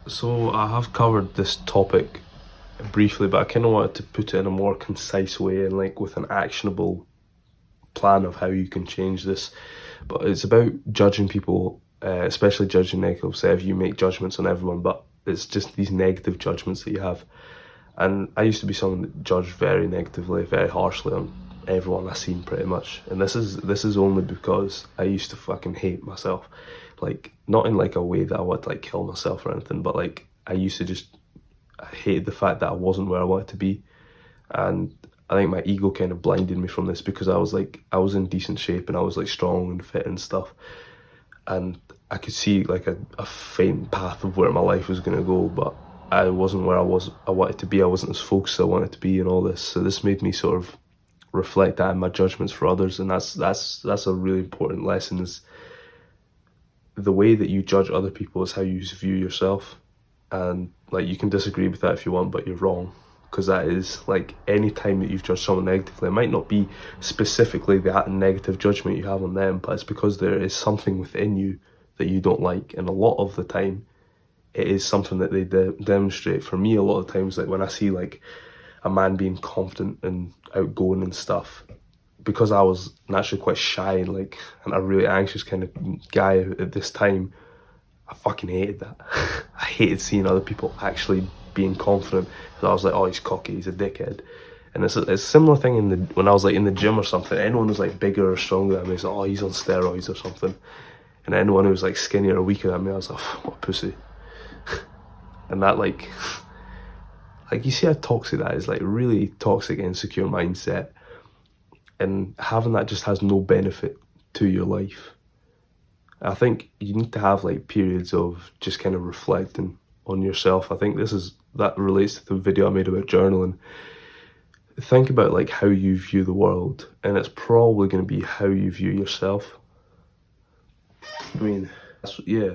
So I have covered this topic briefly, but I kind of wanted to put it in a more concise way and like with an actionable plan of how you can change this. But it's about judging people, especially judging negative. Say if you make judgments on everyone, but it's just these negative judgments that you have. And I used to be someone that judged very negatively, very harshly on everyone I seen pretty much. And this is only because I used to fucking hate myself. Like not in like a way that I would like kill myself or anything, but like I used to just I hated the fact that I wasn't where I wanted to be. And I think my ego kind of blinded me from this because I was in decent shape and I was like strong and fit and stuff. And I could see like a faint path of where my life was gonna go, but I wasn't where I wanted to be. I wasn't as focused as I wanted to be and all this. So this made me sort of reflect that in my judgments for others, and that's a really important lesson. Is the way that you judge other people is how you view yourself. And like you can disagree with that if you want, but you're wrong, because that is like any time that you've judged someone negatively, it might not be specifically that negative judgment you have on them, but it's because there is something within you that you don't like, and a lot of the time it is something that they demonstrate. For me, a lot of times, like when I see like a man being confident and outgoing and stuff, because I was naturally quite shy and like and a really anxious kind of guy at this time, I fucking hated that. I hated seeing other people actually being confident. So I was like, oh, he's cocky, he's a dickhead. And it's a similar thing in the when I was like in the gym or something. Anyone who's like bigger or stronger than me, it's like, oh, he's on steroids or something. And anyone who was like skinnier or weaker than me, I was like, what a pussy. And that like you see how toxic that is, like really toxic insecure mindset, and having that just has no benefit to your life. I think you need to have like periods of just kind of reflecting on yourself. I think that relates to the video I made about journaling. Think about like how you view the world, and it's probably going to be how you view yourself. I mean, yeah.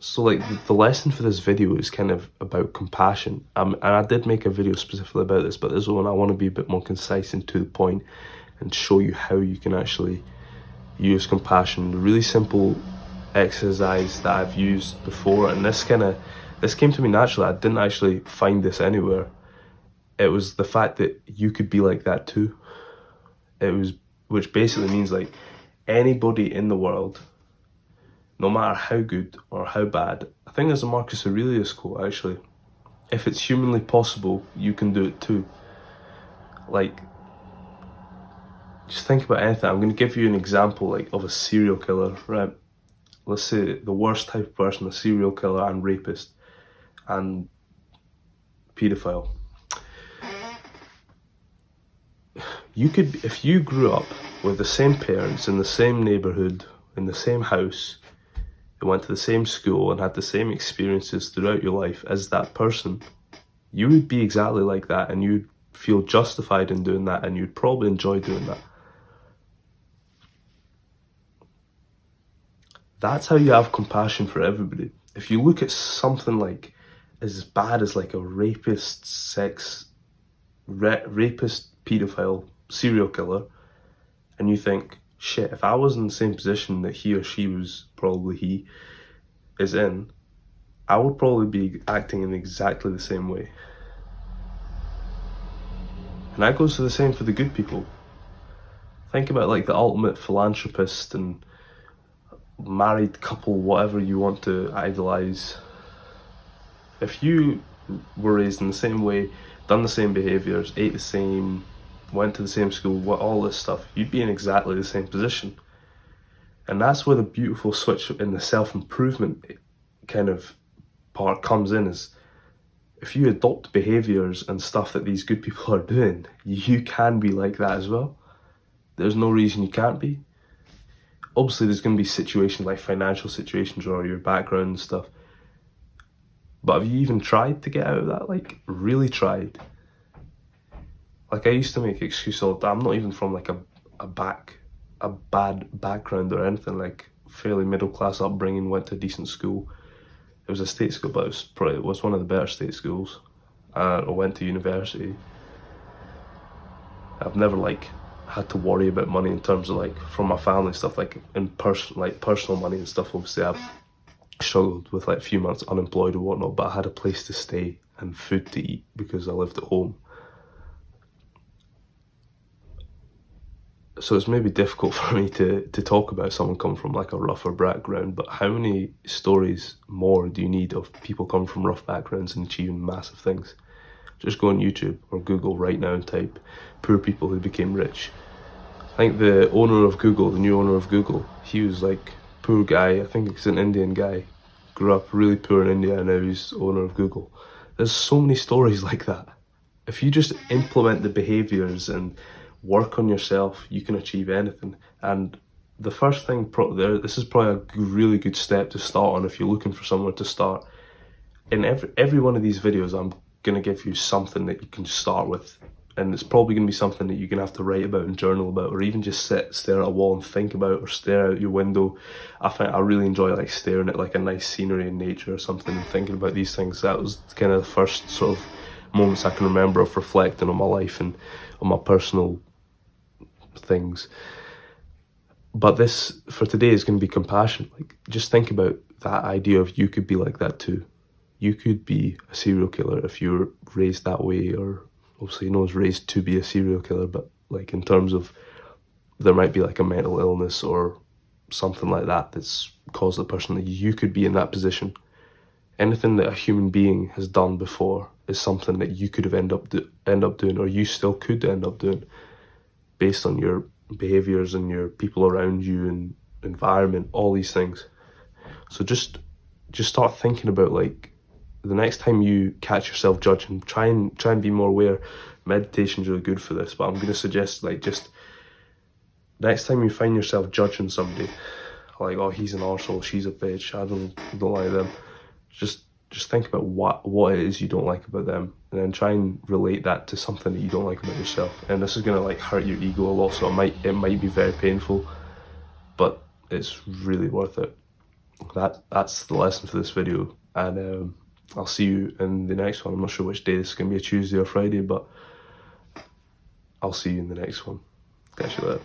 So like the lesson for this video is kind of about compassion. And I did make a video specifically about this, but this one I want to be a bit more concise and to the point and show you how you can actually use compassion. A really simple exercise that I've used before, and this came to me naturally. I didn't actually find this anywhere. It was the fact that you could be like that too. Which basically means like anybody in the world, no matter how good or how bad. I think there's a Marcus Aurelius quote actually. If it's humanly possible, you can do it too. Like, just think about anything. I'm going to give you an example like of a serial killer, right? Let's say the worst type of person, a serial killer and rapist and pedophile. You could, if you grew up with the same parents in the same neighborhood, in the same house, you went to the same school and had the same experiences throughout your life as that person, you would be exactly like that, and you'd feel justified in doing that, and you'd probably enjoy doing that. That's how you have compassion for everybody. If you look at something like as bad as like a rapist, pedophile, serial killer, and you think, shit, if I was in the same position that he or she was, probably he, is in, I would probably be acting in exactly the same way. And that goes to the same for the good people. Think about like the ultimate philanthropist and married couple, whatever you want to idolize. If you were raised in the same way, done the same behaviors, ate the same, went to the same school, all this stuff, you'd be in exactly the same position. And that's where the beautiful switch in the self-improvement kind of part comes in, is if you adopt behaviors and stuff that these good people are doing, you can be like that as well. There's no reason you can't be. Obviously, there's going to be situations like financial situations or your background and stuff. But have you even tried to get out of that? Like, really tried? Like, I used to make excuses all the time. I'm not even from like a bad background or anything. Like, fairly middle class upbringing, went to a decent school. It was a state school, but it was one of the better state schools. I went to university. I've never like had to worry about money in terms of like from my family stuff, like in personal money and stuff. Obviously, I've struggled with like a few months unemployed or whatnot, but I had a place to stay and food to eat because I lived at home. So it's maybe difficult for me to talk about someone coming from like a rougher background, but how many stories more do you need of people coming from rough backgrounds and achieving massive things? Just go on YouTube or Google right now and type poor people who became rich. I think the owner of Google, the new owner of Google, he was like poor guy. I think he's an Indian guy. Grew up really poor in India and now he's owner of Google. There's so many stories like that. If you just implement the behaviors and work on yourself, you can achieve anything. And the first thing this is probably a really good step to start on if you're looking for somewhere to start. In every one of these videos, I'm gonna give you something that you can start with, and it's probably gonna be something that you're gonna have to write about and journal about, or even just stare at a wall and think about, or stare out your window. I really enjoy like staring at like a nice scenery in nature or something and thinking about these things. That was kind of the first sort of moments I can remember of reflecting on my life and on my personal things. But this for today is going to be compassion. Like, just think about that idea of you could be like that too. You could be a serial killer if you were raised that way, or obviously no one's raised to be a serial killer, but like in terms of there might be like a mental illness or something like that that's caused the person, that you could be in that position. Anything that a human being has done before is something that you could have end up doing, or you still could end up doing, based on your behaviors and your people around you and environment, all these things. So just start thinking about, like, the next time you catch yourself judging, try and be more aware. Meditation's really good for this, but I'm going to suggest, like, just next time you find yourself judging somebody, like, oh, he's an arsehole, she's a bitch, I don't like them, just think about what it is you don't like about them, and then try and relate that to something that you don't like about yourself. And this is gonna like hurt your ego a lot, so it might be very painful, but it's really worth it. That's the lesson for this video, and I'll see you in the next one. I'm not sure which day this is gonna be, a Tuesday or Friday, but I'll see you in the next one. Catch you later.